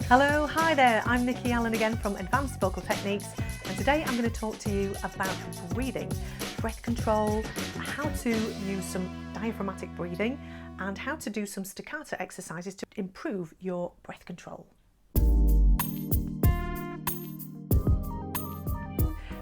Hello, hi there, I'm Nikki Allen again from Advanced Vocal Techniques, and today I'm going to talk to you about breathing, breath control, how to use some diaphragmatic breathing, and how to do some staccato exercises to improve your breath control.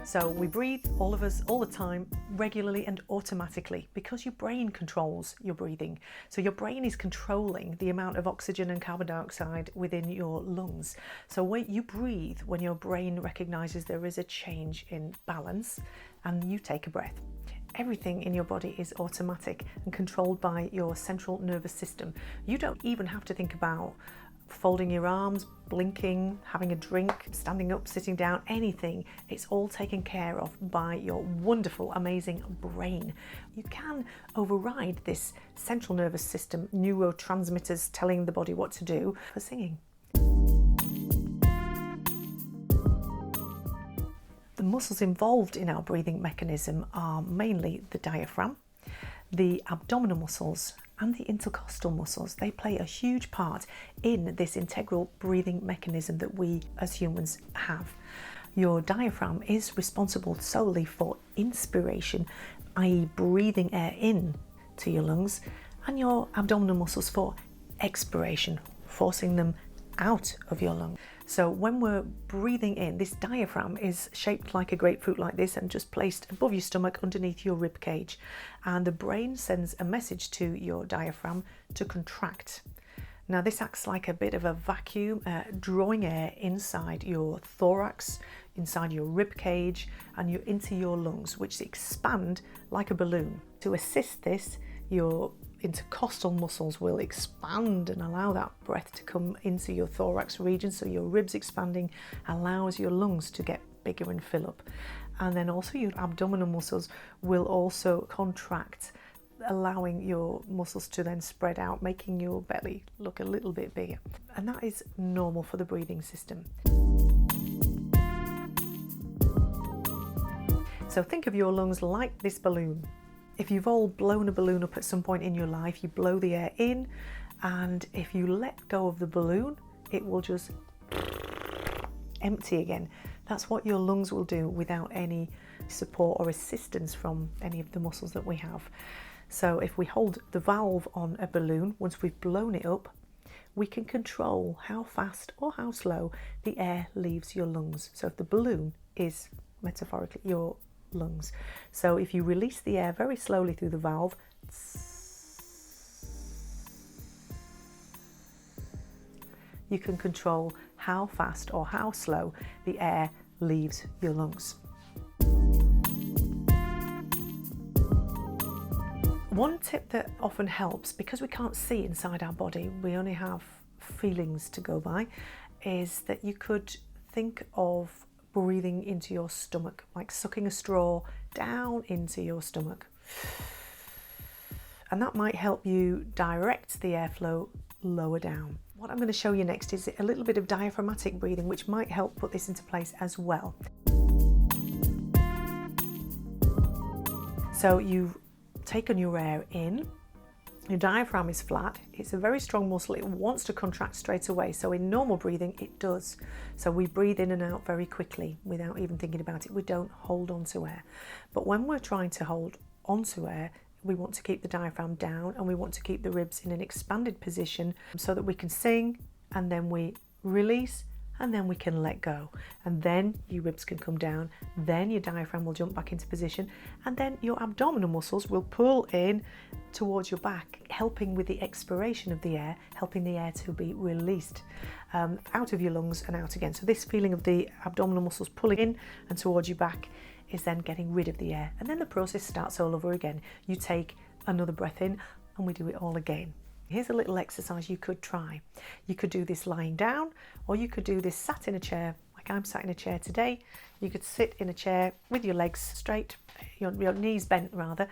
So we breathe, all of us, all the time, regularly and automatically, because your brain controls your breathing. So your brain is controlling the amount of oxygen and carbon dioxide within your lungs. So when you breathe, when your brain recognizes there is a change in balance and you take a breath. Everything in your body is automatic and controlled by your central nervous system. You don't even have to think about folding your arms, blinking, having a drink, standing up, sitting down, anything. It's all taken care of by your wonderful, amazing brain. You can override this central nervous system, neurotransmitters telling the body what to do for singing. The muscles involved in our breathing mechanism are mainly the diaphragm, the abdominal muscles, and the intercostal muscles. They play a huge part in this integral breathing mechanism that we as humans have. Your diaphragm is responsible solely for inspiration, i.e. breathing air in to your lungs, and your abdominal muscles for expiration, forcing them out of your lungs. So when we're breathing in, this diaphragm is shaped like a grapefruit like this and just placed above your stomach underneath your rib cage, and the brain sends a message to your diaphragm to contract. Now this acts like a bit of a vacuum, drawing air inside your thorax, inside your rib cage, and into your lungs, which expand like a balloon. To assist this, your intercostal muscles will expand and allow that breath to come into your thorax region, so your ribs expanding allows your lungs to get bigger and fill up. And then also your abdominal muscles will also contract, allowing your muscles to then spread out, making your belly look a little bit bigger. And that is normal for the breathing system. So think of your lungs like this balloon. If you've all blown a balloon up at some point in your life, you blow the air in, and if you let go of the balloon, it will just empty again. That's what your lungs will do without any support or assistance from any of the muscles that we have. So if we hold the valve on a balloon, once we've blown it up, we can control how fast or how slow the air leaves your lungs. So if the balloon is metaphorically your lungs. So if you release the air very slowly through the valve, you can control how fast or how slow the air leaves your lungs. One tip that often helps, because we can't see inside our body, we only have feelings to go by, is that you could think of breathing into your stomach, like sucking a straw down into your stomach. And that might help you direct the airflow lower down. What I'm going to show you next is a little bit of diaphragmatic breathing, which might help put this into place as well. So you've taken your air in. Your diaphragm is flat. It's a very strong muscle. It wants to contract straight away. So in normal breathing, it does. So we breathe in and out very quickly without even thinking about it. We don't hold on to air. But when we're trying to hold onto air, we want to keep the diaphragm down and we want to keep the ribs in an expanded position so that we can sing, and then we release, and then we can let go, and then your ribs can come down, then your diaphragm will jump back into position, and then your abdominal muscles will pull in towards your back, helping with the expiration of the air, helping the air to be released out of your lungs and out again. So this feeling of the abdominal muscles pulling in and towards your back is then getting rid of the air, and then the process starts all over again. You take another breath in and we do it all again. Here's a little exercise you could try. You could do this lying down, or you could do this sat in a chair, like I'm sat in a chair today. You could sit in a chair with your legs straight, your knees bent rather,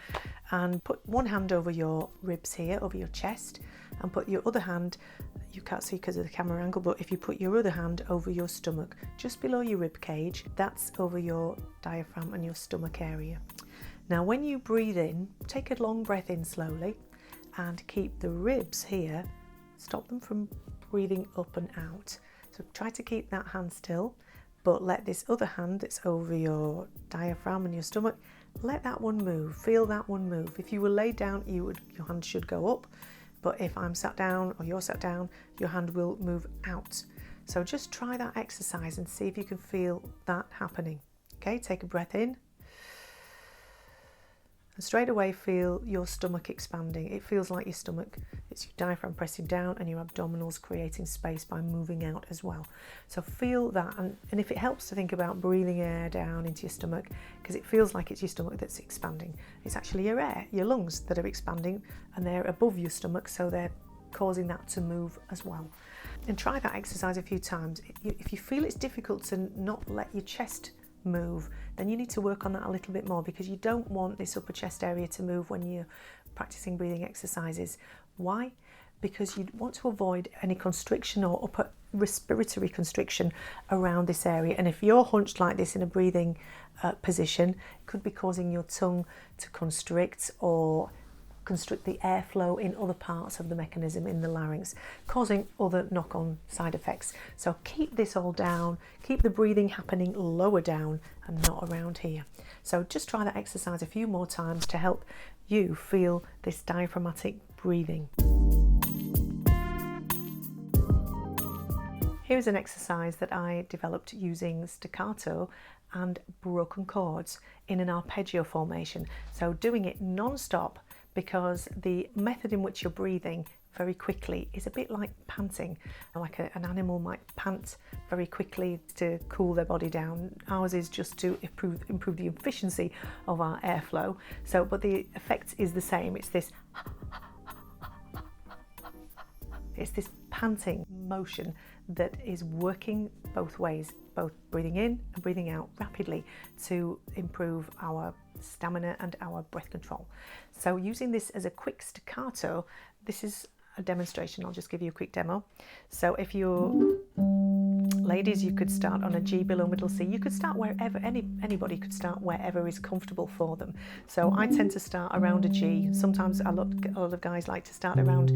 and put one hand over your ribs here, over your chest, and put your other hand, you can't see because of the camera angle, but if you put your other hand over your stomach, just below your rib cage, that's over your diaphragm and your stomach area. Now when you breathe in, take a long breath in slowly, and keep the ribs here, stop them from breathing up and out. So try to keep that hand still, but let this other hand that's over your diaphragm and your stomach, let that one move, feel that one move. If you were laid down, your hand should go up, but if I'm sat down or you're sat down, your hand will move out. So just try that exercise and see if you can feel that happening. Okay, take a breath in. And straight away feel your stomach expanding. It feels like your stomach, it's your diaphragm pressing down and your abdominals creating space by moving out as well. So feel that, and if it helps to think about breathing air down into your stomach, because it feels like it's your stomach that's expanding. It's actually your air, your lungs that are expanding, and they're above your stomach, so they're causing that to move as well. And try that exercise a few times. If you feel it's difficult to not let your chest move, then you need to work on that a little bit more, because you don't want this upper chest area to move when you're practicing breathing exercises. Why? Because you want to avoid any constriction or upper respiratory constriction around this area. And if you're hunched like this in a breathing position, it could be causing your tongue to constrict or constrict the airflow in other parts of the mechanism in the larynx, causing other knock-on side effects. So keep this all down, keep the breathing happening lower down and not around here. So just try that exercise a few more times to help you feel this diaphragmatic breathing. Here's an exercise that I developed using staccato and broken chords in an arpeggio formation. So doing it non-stop, because the method in which you're breathing very quickly is a bit like panting, like an animal might pant very quickly to cool their body down. Ours is just to improve the efficiency of our airflow. So, but the effect is the same. It's this panting motion that is working both ways, both breathing in and breathing out rapidly to improve our stamina and our breath control. So using this as a quick staccato, this is a demonstration. I'll just give you a quick demo. So if you're ladies, you could start on a G below middle C. You could start wherever, anybody could start wherever is comfortable for them. So I tend to start around a G. Sometimes a lot of guys like to start around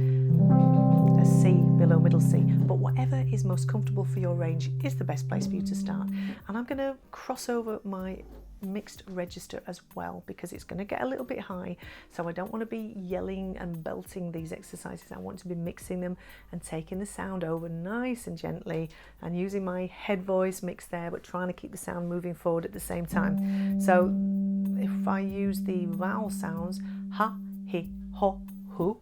a C below middle C, but whatever is most comfortable for your range is the best place for you to start. And I'm going to cross over my mixed register as well, because it's going to get a little bit high, so I don't want to be yelling and belting these exercises. I want to be mixing them and taking the sound over nice and gently and using my head voice mix there, but trying to keep the sound moving forward at the same time. So if I use the vowel sounds, ha, hi, ho, hu,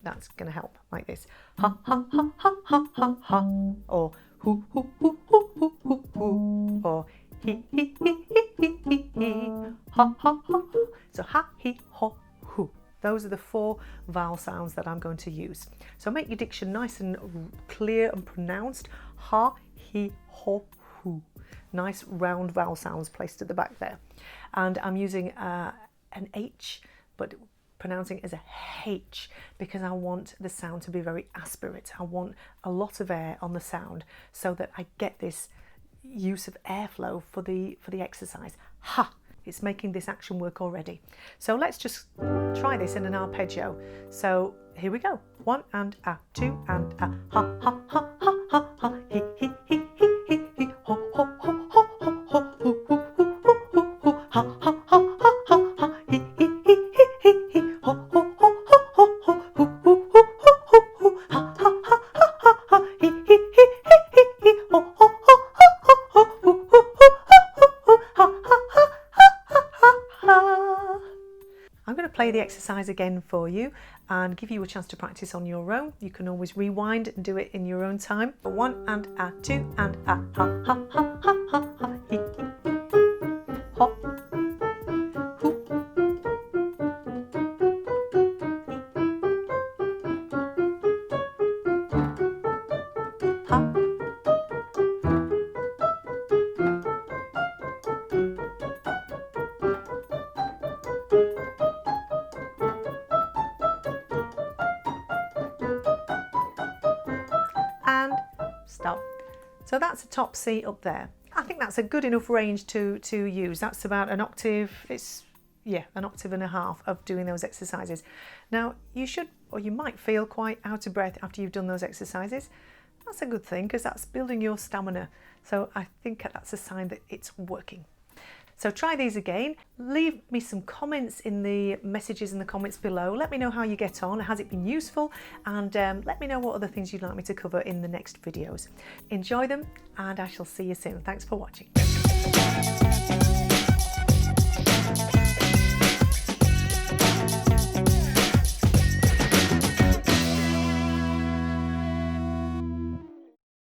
that's going to help like this. Ha, ha, ha, ha, ha, ha, ha, or hu, hu, hu, hu, hu, hu, hu, or he, he, he, he, he, he, ha, ha, ha. So ha, he, ho, hu. Those are the 4 vowel sounds that I'm going to use. So make your diction nice and clear and pronounced. Ha, he, ho, hu. Nice round vowel sounds placed at the back there. And I'm using an H, but pronouncing it as a H, because I want the sound to be very aspirate. I want a lot of air on the sound so that I get this use of airflow for the exercise. Ha! It's making this action work already. So let's just try this in an arpeggio. So here we go. 1 and a, 2 and a, ha ha ha ha ha ha, he he he he he he, ho ho ho ho ho ho, hu hu hu hu hu hu, ha ha ha ha ha ha, he he he he he he, ho ho ho ho ho ho, hu hu hu hu hu hu, ha ha ha ha ha ha, he he he he he he, ho ho ho ho ho, hu hu hu hu hu, ha ha ha ha ha ha. I'm going to play the exercise again for you and give you a chance to practice on your own. You can always rewind and do it in your own time. 1 and a, 2 and a, ha ha ha ha ha ha, he he ho, hu, ha. And stop. So that's a top C up there. I think that's a good enough range to use. That's about an octave. It's, yeah, an octave and a half of doing those exercises. Now you should, or you might feel quite out of breath after you've done those exercises. that's a good thing because that's building your stamina. So I think that's a sign that it's working. So try these again. Leave me some comments in the messages in the comments below. Let me know how you get on. Has it been useful? And let me know what other things you'd like me to cover in the next videos. Enjoy them, and I shall see you soon. Thanks for watching.